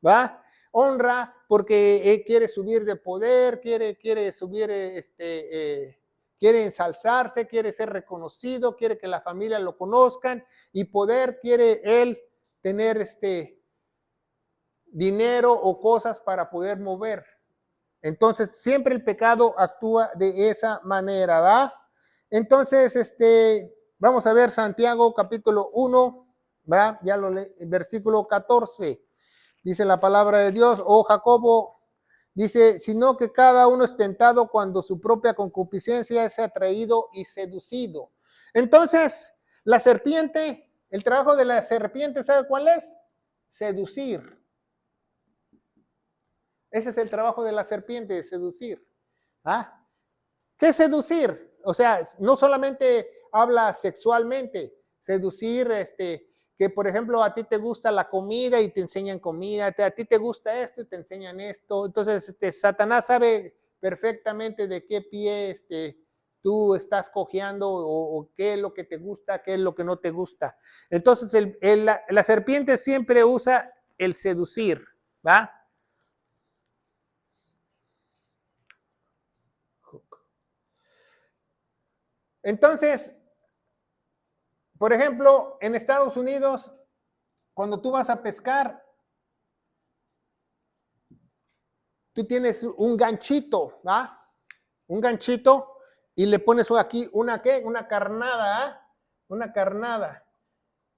Speaker 1: ¿va? Honra porque quiere subir de poder, quiere subir, quiere ensalzarse, quiere ser reconocido, quiere que la familia lo conozcan, y poder quiere él tener dinero o cosas para poder mover. Entonces siempre el pecado actúa de esa manera, ¿va? Entonces, vamos a ver Santiago capítulo 1, ¿va? Ya lo leí, versículo 14. Dice la palabra de Dios, Jacobo, dice, sino que cada uno es tentado cuando su propia concupiscencia es atraído y seducido. Entonces, la serpiente, el trabajo de la serpiente, ¿sabe cuál es? Seducir. Ese es el trabajo de la serpiente, seducir. ¿Qué es seducir? O sea, no solamente habla sexualmente, seducir, que por ejemplo a ti te gusta la comida y te enseñan comida, a ti te gusta esto y te enseñan esto. Entonces, Satanás sabe perfectamente de qué pie tú estás cojeando o qué es lo que te gusta, qué es lo que no te gusta. Entonces, la serpiente siempre usa el seducir, ¿va? Entonces, por ejemplo, en Estados Unidos, cuando tú vas a pescar, tú tienes un ganchito, ¿va? Un ganchito, y le pones aquí una ¿qué? Una carnada, una carnada.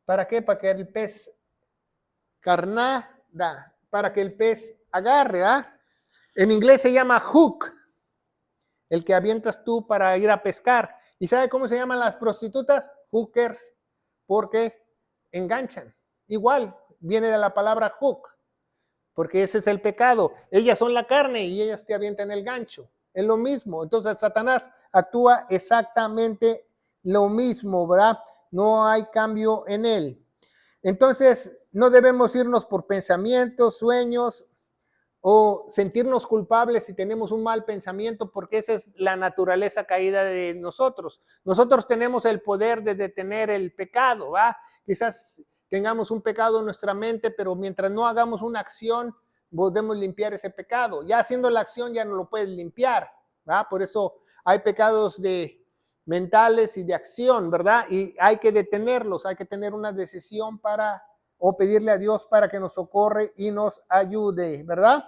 Speaker 1: ¿Para qué? Para que el pez carnada, para que el pez agarre, ¿ah? En inglés se llama hook, el que avientas tú para ir a pescar. ¿Y sabe cómo se llaman las prostitutas? Hookers, porque enganchan. Igual, viene de la palabra hook, porque ese es el pecado. Ellas son la carne y ellas te avientan el gancho. Es lo mismo. Entonces Satanás actúa exactamente lo mismo, ¿verdad? No hay cambio en él. Entonces no debemos irnos por pensamientos, sueños o sentirnos culpables si tenemos un mal pensamiento, porque esa es la naturaleza caída de nosotros. Nosotros tenemos el poder de detener el pecado, ¿va? Quizás tengamos un pecado en nuestra mente, pero mientras no hagamos una acción, podemos limpiar ese pecado. Ya haciendo la acción ya no lo puedes limpiar, ¿va? Por eso hay pecados mentales y de acción, ¿verdad? Y hay que detenerlos, hay que tener una decisión o pedirle a Dios para que nos socorre y nos ayude, ¿verdad?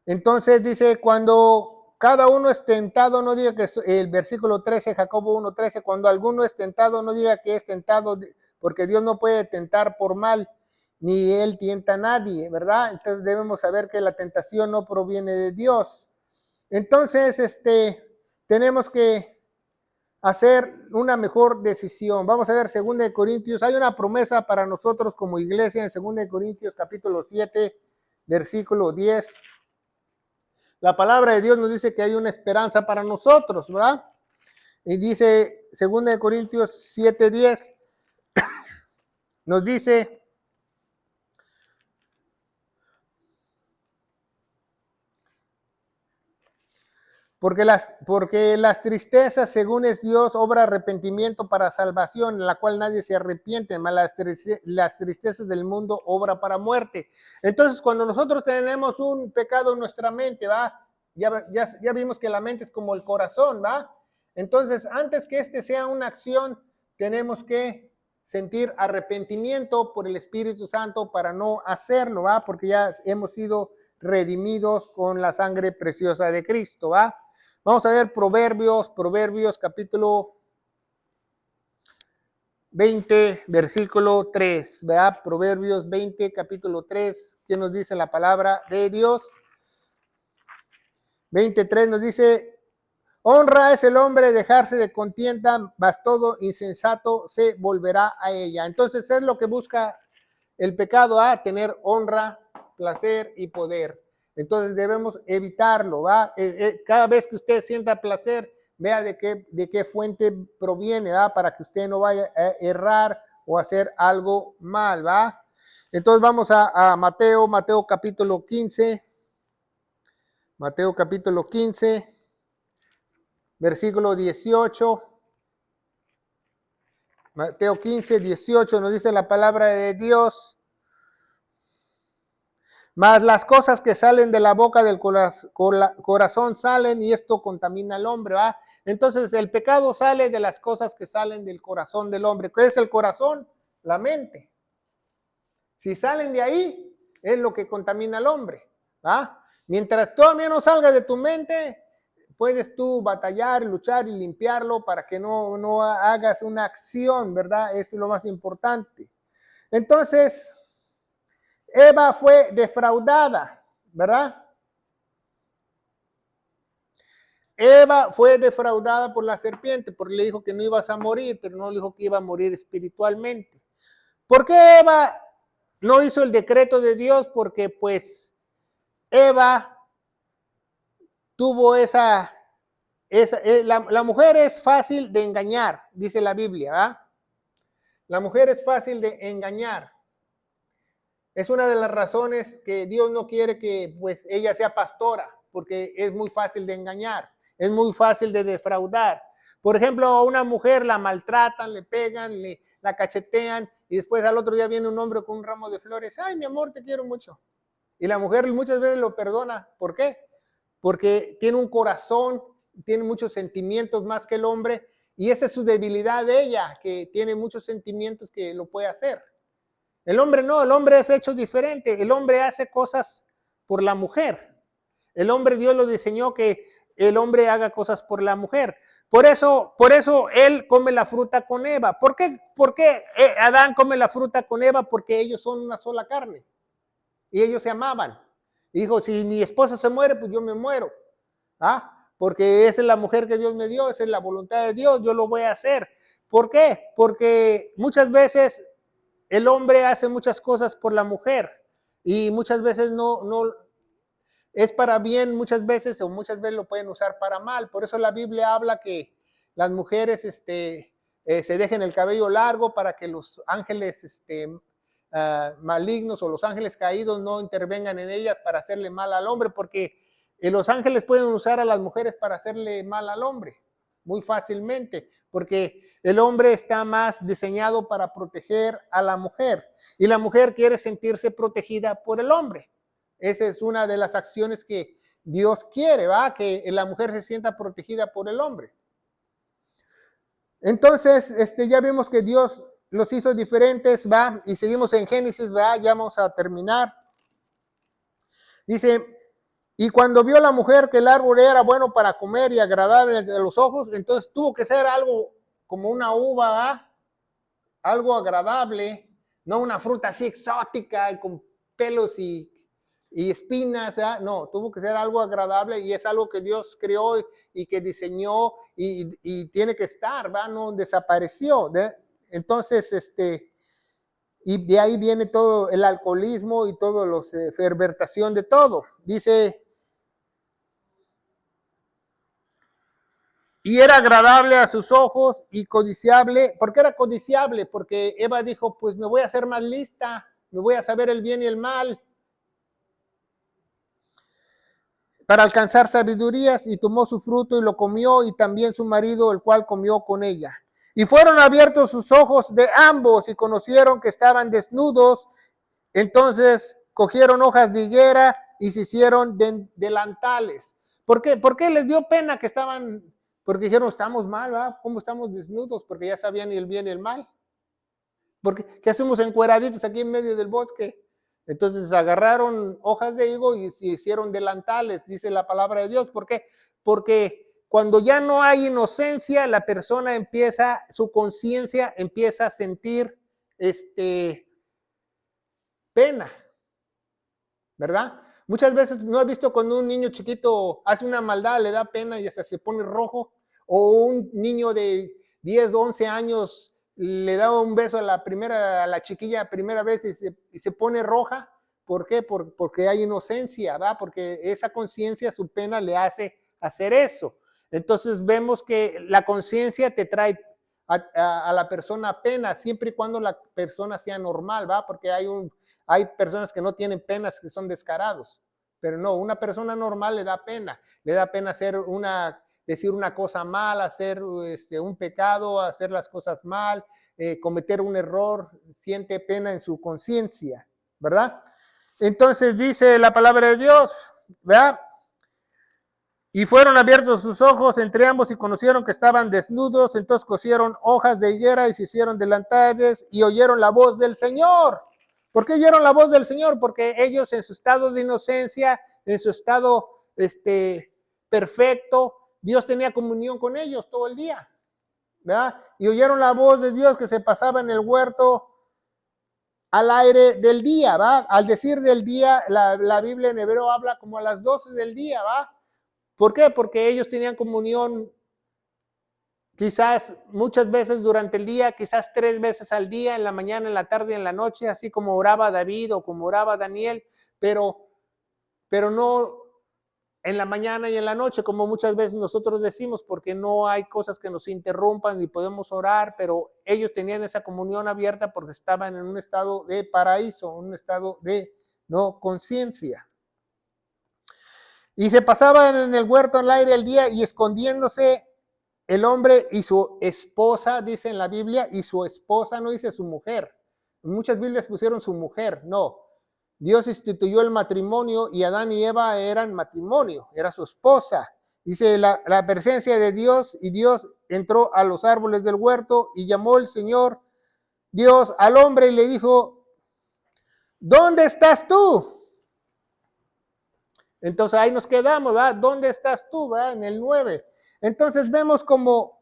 Speaker 1: Entonces dice, cuando cada uno es tentado, no diga que el versículo 13, Jacobo 1:13, cuando alguno es tentado, no diga que es tentado, porque Dios no puede tentar por mal, ni él tienta a nadie, ¿verdad? Entonces debemos saber que la tentación no proviene de Dios. Entonces, tenemos que hacer una mejor decisión. Vamos a ver 2 Corintios. Hay una promesa para nosotros como iglesia en 2 Corintios capítulo 7, versículo 10. La palabra de Dios nos dice que hay una esperanza para nosotros, ¿verdad? Y dice 2 Corintios 7:10, nos dice, Porque las tristezas, según es Dios, obra arrepentimiento para salvación, en la cual nadie se arrepiente, mas las tristezas del mundo obra para muerte. Entonces, cuando nosotros tenemos un pecado en nuestra mente, ¿va? Ya vimos que la mente es como el corazón, ¿va? Entonces, antes que este sea una acción, tenemos que sentir arrepentimiento por el Espíritu Santo para no hacerlo, ¿va? Porque ya hemos sido redimidos con la sangre preciosa de Cristo, ¿va? Vamos a ver Proverbios capítulo 20, versículo 3, ¿verdad? Proverbios 20, capítulo 3, ¿qué nos dice la palabra de Dios? 23 nos dice, honra es el hombre dejarse de contienda, mas todo insensato se volverá a ella. Entonces es lo que busca el pecado, tener honra, placer y poder. Entonces debemos evitarlo, ¿va? Cada vez que usted sienta placer, vea de qué fuente proviene, ¿va? Para que usted no vaya a errar o hacer algo mal, ¿va? Entonces vamos a Mateo capítulo 15. Mateo capítulo 15, versículo 18. Mateo 15, 18 nos dice la palabra de Dios. Mas las cosas que salen de la boca del corazón salen y esto contamina al hombre, ¿va? Entonces el pecado sale de las cosas que salen del corazón del hombre. ¿Qué es el corazón? La mente. Si salen de ahí, es lo que contamina al hombre, ¿va? Mientras todavía no salga de tu mente, puedes tú batallar, luchar y limpiarlo para que no hagas una acción, ¿verdad? Eso es lo más importante. Entonces, Eva fue defraudada, ¿verdad? Eva fue defraudada por la serpiente porque le dijo que no ibas a morir, pero no le dijo que iba a morir espiritualmente. ¿Por qué Eva no hizo el decreto de Dios? Porque pues Eva tuvo la mujer es fácil de engañar, dice la Biblia, ¿verdad? La mujer es fácil de engañar. Es una de las razones que Dios no quiere que pues ella sea pastora, porque es muy fácil de engañar, es muy fácil de defraudar. Por ejemplo, a una mujer la maltratan, le pegan, la cachetean y después al otro día viene un hombre con un ramo de flores. Ay, mi amor, te quiero mucho. Y la mujer muchas veces lo perdona. ¿Por qué? Porque tiene un corazón, tiene muchos sentimientos más que el hombre y esa es su debilidad de ella, que tiene muchos sentimientos que lo puede hacer. El hombre no, el hombre es hecho diferente. El hombre hace cosas por la mujer. El hombre, Dios lo diseñó que el hombre haga cosas por la mujer. Por eso él come la fruta con Eva. ¿Por qué Adán come la fruta con Eva? Porque ellos son una sola carne. Y ellos se amaban. Y dijo, si mi esposa se muere, pues yo me muero. Porque esa es la mujer que Dios me dio, esa es la voluntad de Dios, yo lo voy a hacer. ¿Por qué? Porque muchas veces el hombre hace muchas cosas por la mujer y muchas veces no es para bien, muchas veces lo pueden usar para mal. Por eso la Biblia habla que las mujeres se dejen el cabello largo para que los ángeles malignos o los ángeles caídos no intervengan en ellas para hacerle mal al hombre, porque los ángeles pueden usar a las mujeres para hacerle mal al hombre muy fácilmente, porque el hombre está más diseñado para proteger a la mujer y la mujer quiere sentirse protegida por el hombre. Esa es una de las acciones que Dios quiere, ¿va? Que la mujer se sienta protegida por el hombre. Entonces, ya vimos que Dios los hizo diferentes, ¿va? Y seguimos en Génesis, ¿va? Ya vamos a terminar. Dice, y cuando vio la mujer que el árbol era bueno para comer y agradable a los ojos, entonces tuvo que ser algo como una uva, ¿va? Algo agradable, no una fruta así exótica y con pelos y espinas, ¿eh? No, tuvo que ser algo agradable y es algo que Dios creó y que diseñó y tiene que estar, ¿va? No desapareció. Entonces, y de ahí viene todo el alcoholismo y todo la fermentación de todo. Dice, y era agradable a sus ojos y codiciable. ¿Por qué era codiciable? Porque Eva dijo, pues me voy a hacer más lista, me voy a saber el bien y el mal. para alcanzar sabidurías, y tomó su fruto y lo comió, y también su marido, el cual comió con ella. Y fueron abiertos sus ojos de ambos y conocieron que estaban desnudos. Entonces cogieron hojas de higuera y se hicieron delantales. ¿Por qué? ¿Por qué les dio pena que estaban? Porque dijeron, estamos mal, ¿va? ¿Cómo estamos desnudos? Porque ya sabían el bien y el mal. Porque, ¿qué hacemos encueraditos aquí en medio del bosque? Entonces agarraron hojas de higo y se hicieron delantales, dice la palabra de Dios. ¿Por qué? Porque cuando ya no hay inocencia, la persona empieza, su conciencia empieza a sentir pena, ¿verdad? Muchas veces no he visto cuando un niño chiquito hace una maldad, le da pena y hasta se pone rojo, o un niño de 10, 11 años le da un beso a la chiquilla primera vez y se pone roja. ¿Por qué? Porque hay inocencia, ¿va? Porque esa conciencia, su pena le hace hacer eso. Entonces vemos que la conciencia te trae a la persona pena, siempre y cuando la persona sea normal, ¿va? Porque hay personas que no tienen penas, que son descarados, pero no, una persona normal le da pena decir una cosa mal, hacer un pecado, hacer las cosas mal, cometer un error, siente pena en su conciencia, ¿verdad? Entonces dice la palabra de Dios, ¿verdad? Y fueron abiertos sus ojos entre ambos y conocieron que estaban desnudos, entonces cosieron hojas de higuera y se hicieron delantales y oyeron la voz del Señor. ¿Por qué oyeron la voz del Señor? Porque ellos en su estado de inocencia, en su estado perfecto, Dios tenía comunión con ellos todo el día, ¿verdad? Y oyeron la voz de Dios que se pasaba en el huerto al aire del día, ¿va? Al decir del día, la Biblia en hebreo habla como a las 12 del día, ¿va? ¿Por qué? Porque ellos tenían comunión quizás muchas veces durante el día, quizás 3 veces al día, en la mañana, en la tarde y en la noche, así como oraba David o como oraba Daniel, pero no en la mañana y en la noche, como muchas veces nosotros decimos, porque no hay cosas que nos interrumpan y podemos orar, pero ellos tenían esa comunión abierta porque estaban en un estado de paraíso, un estado de no conciencia. Y se pasaban en el huerto al aire el día y escondiéndose el hombre y su esposa, dice en la Biblia, y su esposa, no dice su mujer. En muchas Biblias pusieron su mujer, no. Dios instituyó el matrimonio y Adán y Eva eran matrimonio, era su esposa. Dice la presencia de Dios, y Dios entró a los árboles del huerto y llamó el Señor Dios al hombre y le dijo, ¿dónde estás tú? Entonces ahí nos quedamos, ¿verdad? ¿Dónde estás tú? ¿Verdad? En el 9. Entonces vemos como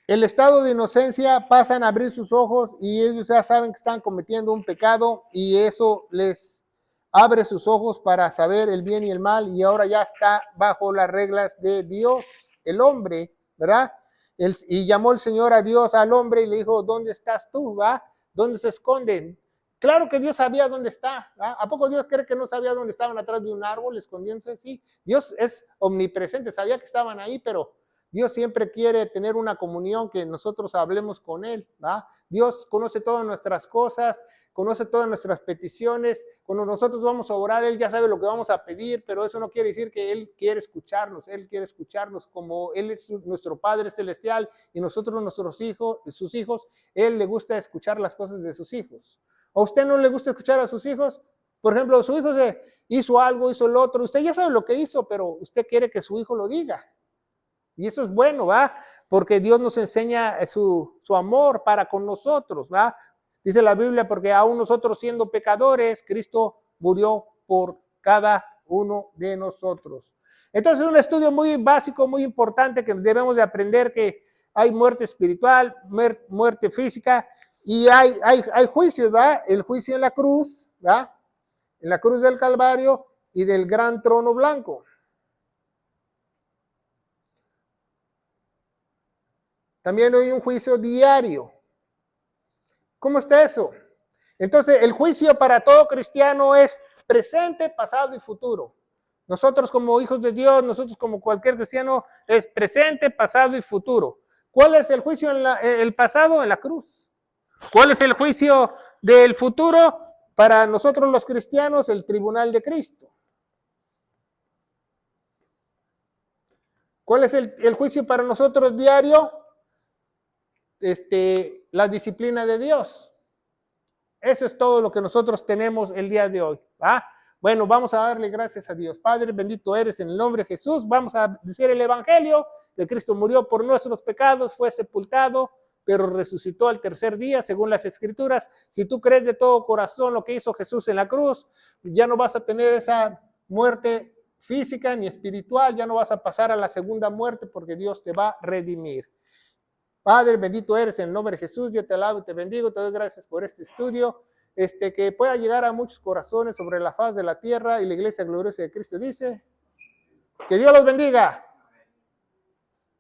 Speaker 1: el estado de inocencia pasan a abrir sus ojos y ellos ya saben que están cometiendo un pecado y eso les abre sus ojos para saber el bien y el mal y ahora ya está bajo las reglas de Dios, el hombre, ¿verdad? Y llamó el Señor a Dios al hombre y le dijo, ¿dónde estás tú? ¿Va? ¿Dónde se esconden? Claro que Dios sabía dónde está. ¿Va? ¿A poco Dios cree que no sabía dónde estaban atrás de un árbol escondiéndose? Sí, Dios es omnipresente, sabía que estaban ahí, pero Dios siempre quiere tener una comunión que nosotros hablemos con Él, ¿va? Dios conoce todas nuestras cosas, conoce todas nuestras peticiones. Cuando nosotros vamos a orar, Él ya sabe lo que vamos a pedir, pero eso no quiere decir que Él quiere escucharnos como Él es nuestro Padre Celestial y nosotros nuestros hijos, sus hijos, Él le gusta escuchar las cosas de sus hijos. ¿A usted no le gusta escuchar a sus hijos? Por ejemplo, su hijo hizo algo, hizo lo otro, usted ya sabe lo que hizo, pero usted quiere que su hijo lo diga. Y eso es bueno, ¿va? Porque Dios nos enseña su amor para con nosotros, ¿va? Dice la Biblia, porque aún nosotros siendo pecadores, Cristo murió por cada uno de nosotros. Entonces es un estudio muy básico, muy importante, que debemos de aprender que hay muerte espiritual, muerte física, y hay juicios, ¿va? El juicio en la cruz, ¿va? En la cruz del Calvario y del gran trono blanco. También hay un juicio diario. ¿Cómo está eso? Entonces, el juicio para todo cristiano es presente, pasado y futuro. Nosotros como hijos de Dios, nosotros como cualquier cristiano, es presente, pasado y futuro. ¿Cuál es el juicio en el pasado? En la cruz. ¿Cuál es el juicio del futuro? Para nosotros los cristianos, el tribunal de Cristo. ¿Cuál es el juicio para nosotros diario? La disciplina de Dios. Eso es todo lo que nosotros tenemos el día de hoy. ¿Va? Bueno, vamos a darle gracias a Dios. Padre, bendito eres en el nombre de Jesús. Vamos a decir el evangelio de Cristo murió por nuestros pecados, fue sepultado, pero resucitó al tercer día, según las Escrituras. Si tú crees de todo corazón lo que hizo Jesús en la cruz, ya no vas a tener esa muerte física ni espiritual, ya no vas a pasar a la segunda muerte porque Dios te va a redimir. Padre, bendito eres en el nombre de Jesús, yo te alabo y te bendigo, te doy gracias por este estudio, que pueda llegar a muchos corazones sobre la faz de la tierra, y la iglesia gloriosa de Cristo dice, que Dios los bendiga.